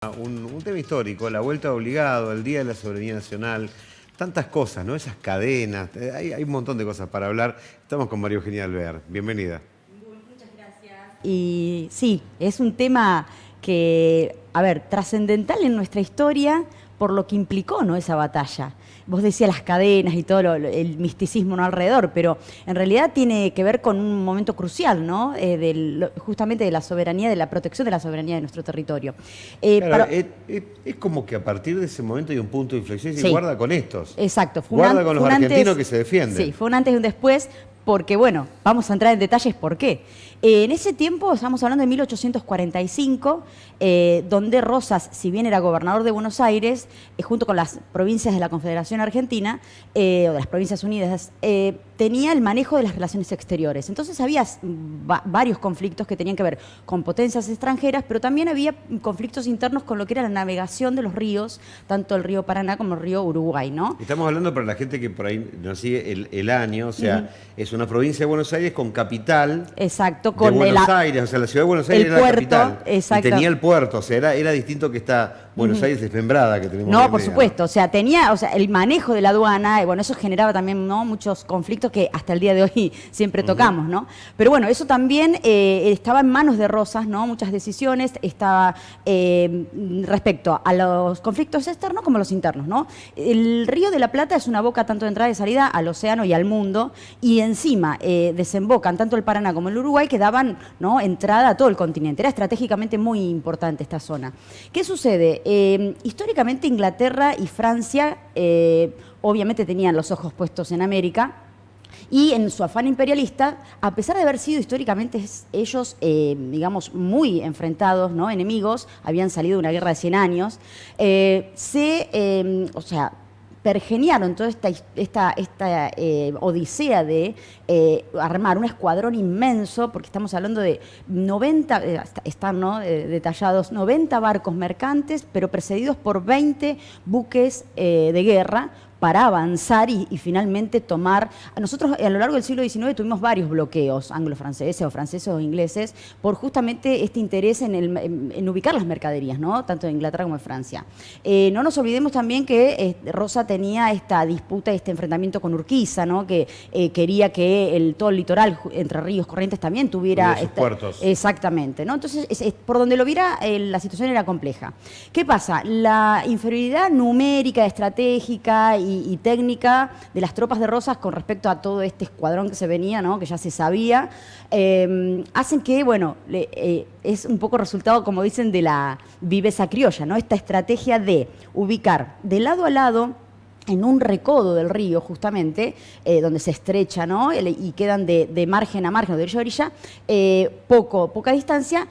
Un tema histórico, la vuelta obligado, el Día de la Soberanía Nacional, tantas cosas, ¿no? Esas cadenas, hay un montón de cosas para hablar. Estamos con María Eugenia Alvear. Bienvenida. Muchas gracias. Y sí, es un tema que, a ver, trascendental en nuestra historia por lo que implicó, ¿no?, esa batalla. Vos decías las cadenas y todo el misticismo, ¿no?, alrededor, pero en realidad tiene que ver con un momento crucial, ¿no?, justamente de la soberanía, de la protección de la soberanía de nuestro territorio. Claro, es como que a partir de ese momento hay un punto de inflexión y Sí, guarda con estos. Exacto. Guarda con los argentinos que se defienden. Sí, fue un antes y un después, porque, bueno, vamos a entrar en detalles por qué. En ese tiempo, estamos hablando de 1845, donde Rosas, si bien era gobernador de Buenos Aires, junto con las provincias de la Confederación Argentina, o de las Provincias Unidas, tenía el manejo de las relaciones exteriores. Entonces había varios conflictos que tenían que ver con potencias extranjeras, pero también había conflictos internos con lo que era la navegación de los ríos, tanto el río Paraná como el río Uruguay, ¿no? Estamos hablando para la gente que por ahí no sigue el año, o sea, es una provincia de Buenos Aires con capital. Exacto, con Buenos Aires, o sea, la ciudad de Buenos Aires era puerto, la capital. Exacto. Y tenía el puerto, o sea, era distinto que está Buenos Aires desmembrada que tenemos. No, por supuesto, o sea, tenía, el manejo de la aduana, bueno, eso generaba también, ¿no?, muchos conflictos que hasta el día de hoy siempre tocamos, ¿no? Pero bueno, eso también estaba en manos de Rosas, ¿no? Muchas decisiones estaba respecto a los conflictos externos como los internos, ¿no? El Río de la Plata es una boca tanto de entrada y salida al océano y al mundo, y encima desembocan tanto el Paraná como el Uruguay, que daban, ¿no?, entrada a todo el continente. Era estratégicamente muy importante esta zona. ¿Qué sucede? Históricamente Inglaterra y Francia obviamente tenían los ojos puestos en América, y en su afán imperialista, a pesar de haber sido históricamente ellos, digamos, muy enfrentados, ¿no?, enemigos, habían salido de una guerra de 100 años, pergeniaron toda esta odisea de armar un escuadrón inmenso, porque estamos hablando de 90, están, ¿no?, detallados 90 barcos mercantes, pero precedidos por 20 buques de guerra, para avanzar y finalmente tomar. Nosotros a lo largo del siglo XIX tuvimos varios bloqueos anglo-franceses o franceses o ingleses por justamente este interés en ubicar las mercaderías, ¿no?, tanto de Inglaterra como de Francia. No nos olvidemos también que Rosa tenía esta disputa, este enfrentamiento con Urquiza, ¿no?, que quería que todo el litoral, Entre Ríos, Corrientes, también tuviera puertos. Exactamente, ¿no? Entonces, por donde lo viera, la situación era compleja. ¿Qué pasa? La inferioridad numérica, estratégica y técnica de las tropas de Rosas con respecto a todo este escuadrón que se venía, ¿no?, que ya se sabía, hacen que, bueno, es un poco resultado, como dicen, de la viveza criolla, ¿no? Esta estrategia de ubicar de lado a lado, en un recodo del río, justamente, donde se estrecha, ¿no?, y quedan de margen a margen, de orilla a orilla, poca distancia.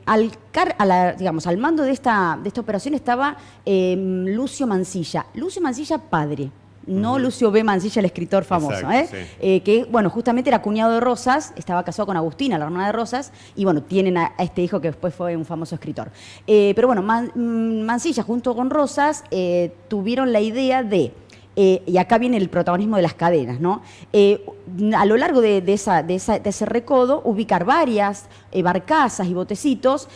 Al mando de esta operación estaba Lucio Mansilla. Lucio Mansilla padre, no Lucio B. Mansilla, el escritor famoso. Exacto, sí. Que, bueno, justamente era cuñado de Rosas, estaba casado con Agustina, la hermana de Rosas, y bueno, tienen a este hijo que después fue un famoso escritor. Pero bueno, Mansilla junto con Rosas tuvieron la idea de, y acá viene el protagonismo de las cadenas, ¿no?, a lo largo de ese recodo, ubicar varias barcazas y botecitos,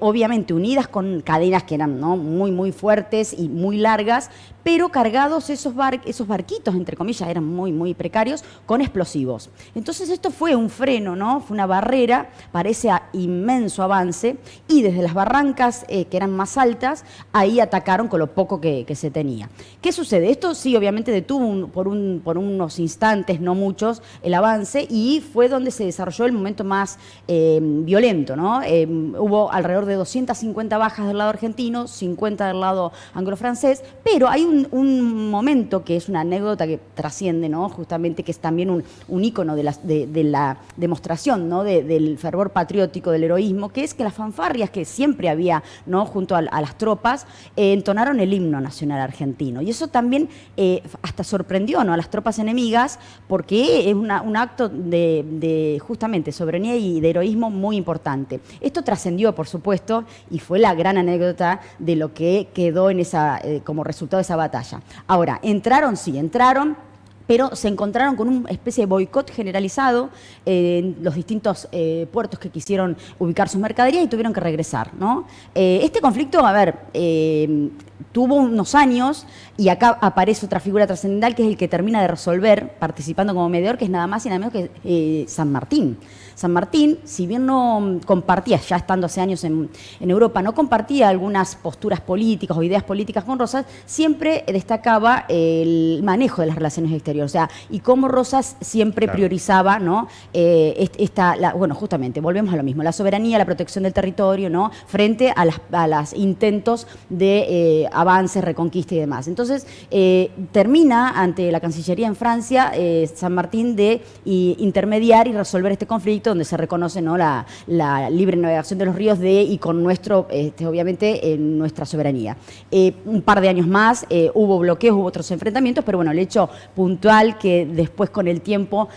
obviamente unidas con cadenas que eran, ¿no?, muy, muy fuertes y muy largas, pero cargados esos barquitos, entre comillas, eran muy, muy precarios, con explosivos. Entonces esto fue un freno, ¿no?, fue una barrera para ese inmenso avance, y desde las barrancas que eran más altas, ahí atacaron con lo poco que se tenía. ¿Qué sucede? Esto sí, obviamente detuvo por unos instantes, no muchos, el avance, y fue donde se desarrolló el momento más violento, ¿no? Hubo alrededor de 250 bajas del lado argentino, 50 del lado anglo-francés, pero hay un momento que es una anécdota que trasciende, ¿no?, justamente, que es también un ícono de la demostración, ¿no?, del fervor patriótico, del heroísmo, que es que las fanfarrias que siempre había, ¿no?, junto a las tropas, entonaron el himno nacional argentino, y eso también hasta sorprendió, ¿no?, a las tropas enemigas, porque es un acto de justamente soberanía y de heroísmo muy importante. Esto trascendió, por supuesto, y fue la gran anécdota de lo que quedó en como resultado de esa batalla. Ahora, ¿entraron? Sí, entraron. pero se encontraron con una especie de boicot generalizado en los distintos puertos que quisieron ubicar sus mercaderías y tuvieron que regresar, ¿no? Este conflicto, a ver, tuvo unos años y acá aparece otra figura trascendental que es el que termina de resolver, participando como mediador, que es nada más y nada menos que San Martín. San Martín, si bien no compartía, ya estando hace años en Europa, no compartía algunas posturas políticas o ideas políticas con Rosas, siempre destacaba el manejo de las relaciones exteriores. O sea, y cómo Rosas siempre priorizaba, ¿no? Bueno, justamente, volvemos a lo mismo, la soberanía, la protección del territorio, ¿no? Frente a los intentos de avances, reconquista y demás. Entonces, termina ante la Cancillería en Francia, San Martín de intermediar y resolver este conflicto, donde se reconoce, ¿no?, la libre navegación de los ríos y con nuestro, obviamente, nuestra soberanía. Un par de años más hubo bloqueos, hubo otros enfrentamientos, pero bueno, el hecho puntual que después con el tiempo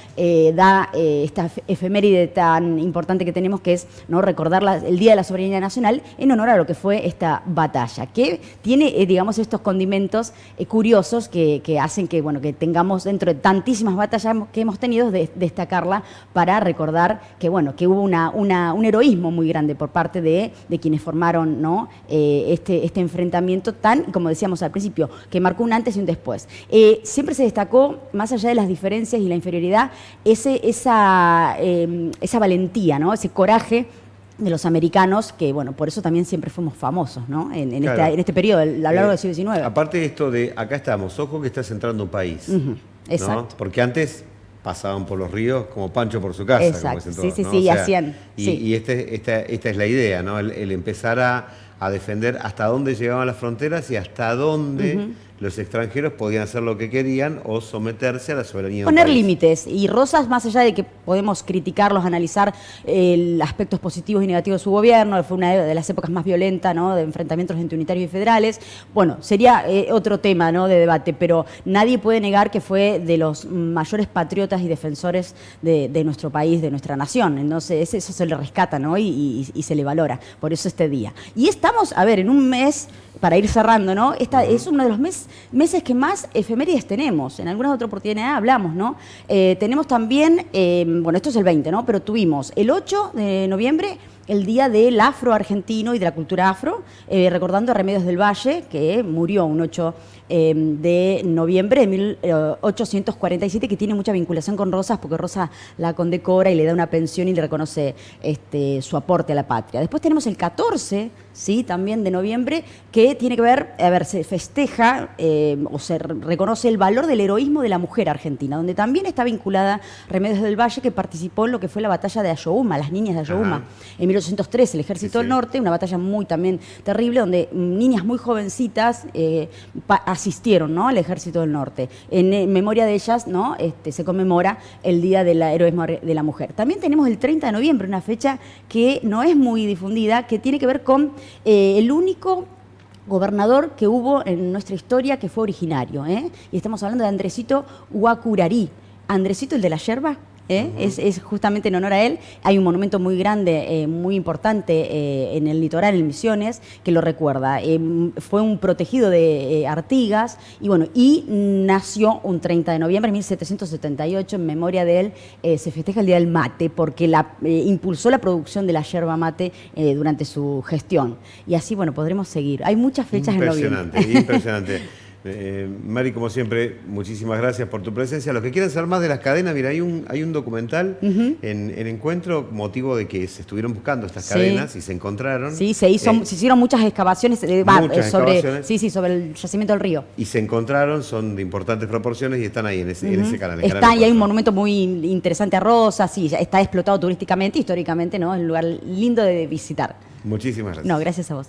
da esta efeméride tan importante que tenemos, que es, ¿no?, recordar el Día de la Soberanía Nacional en honor a lo que fue esta batalla, que tiene, digamos, estos condimentos curiosos que hacen que, bueno, que tengamos dentro de tantísimas batallas que hemos tenido, destacarla para recordar que, bueno, que hubo un heroísmo muy grande por parte de quienes formaron, ¿no?, este enfrentamiento tan, como decíamos al principio, que marcó un antes y un después. Siempre se destacó, más allá de las diferencias y la inferioridad, esa valentía, ¿no?, ese coraje de los americanos, que bueno, por eso también siempre fuimos famosos, ¿no?, en este periodo, a lo largo del siglo XIX. Aparte de esto de, acá estamos, ojo que estás entrando a un país, exacto, ¿no? Porque antes pasaban por los ríos como Pancho por su casa. Exacto, como dicen todos, sí, ¿no? sí, O sea, hacían. Y esta es la idea, ¿no? El empezar a defender hasta dónde llegaban las fronteras y hasta dónde los extranjeros podían hacer lo que querían o someterse a la soberanía de un poner país. límites. Y Rosas, más allá de que podemos criticarlos, analizar aspectos positivos y negativos de su gobierno, fue una de las épocas más violentas, ¿no?, de enfrentamientos entre unitarios y federales. Bueno, sería otro tema, ¿no?, de debate, pero nadie puede negar que fue de los mayores patriotas y defensores de nuestro país, de nuestra nación. Entonces, eso se le rescata, ¿no?, y se le valora. Por eso este día. Y estamos, a ver, en un mes, para ir cerrando, ¿no? Es uno de los meses que más efemérides tenemos. En algunas otras oportunidades hablamos, ¿no? Tenemos también, bueno, esto es el 20, ¿no? Pero tuvimos el 8 de noviembre, el Día del Afro Argentino y de la Cultura Afro, recordando a Remedios del Valle, que murió un 8 de noviembre de 1847, que tiene mucha vinculación con Rosas, porque Rosas la condecora y le da una pensión y le reconoce su aporte a la patria. Después tenemos el 14, ¿sí?, también de noviembre, que tiene que ver, a ver, se festeja o se reconoce el valor del heroísmo de la mujer argentina, donde también está vinculada Remedios del Valle, que participó en lo que fue la batalla de Ayohuma, las niñas de Ayohuma, en 1803, el Ejército del Norte, una batalla muy también terrible, donde niñas muy jovencitas asistieron, ¿no?, al Ejército del Norte. En memoria de ellas, ¿no?, se conmemora el Día del Heroísmo de la Mujer. También tenemos el 30 de noviembre, una fecha que no es muy difundida, que tiene que ver con el único gobernador que hubo en nuestra historia que fue originario, y estamos hablando de Andresito Huacurarí. Andresito, el de la yerba. Es justamente en honor a él. Hay un monumento muy grande, muy importante en el litoral, en Misiones, que lo recuerda. Fue un protegido de Artigas y bueno, y nació un 30 de noviembre de 1778. En memoria de él se festeja el Día del Mate, porque impulsó la producción de la yerba mate durante su gestión. Y así, bueno, podremos seguir. Hay muchas fechas en noviembre. Impresionante, impresionante. Mari, como siempre, muchísimas gracias por tu presencia. Los que quieran saber más de las cadenas, mira, hay un documental en Encuentro, motivo de que se estuvieron buscando estas cadenas y se encontraron. Sí, se hicieron muchas excavaciones, sobre el yacimiento del río. Y se encontraron, son de importantes proporciones y están ahí en ese canal. Y hay un monumento muy interesante a Rosas, sí, está explotado turísticamente, históricamente, ¿no? Es un lugar lindo de visitar. Muchísimas gracias. No, gracias a vos.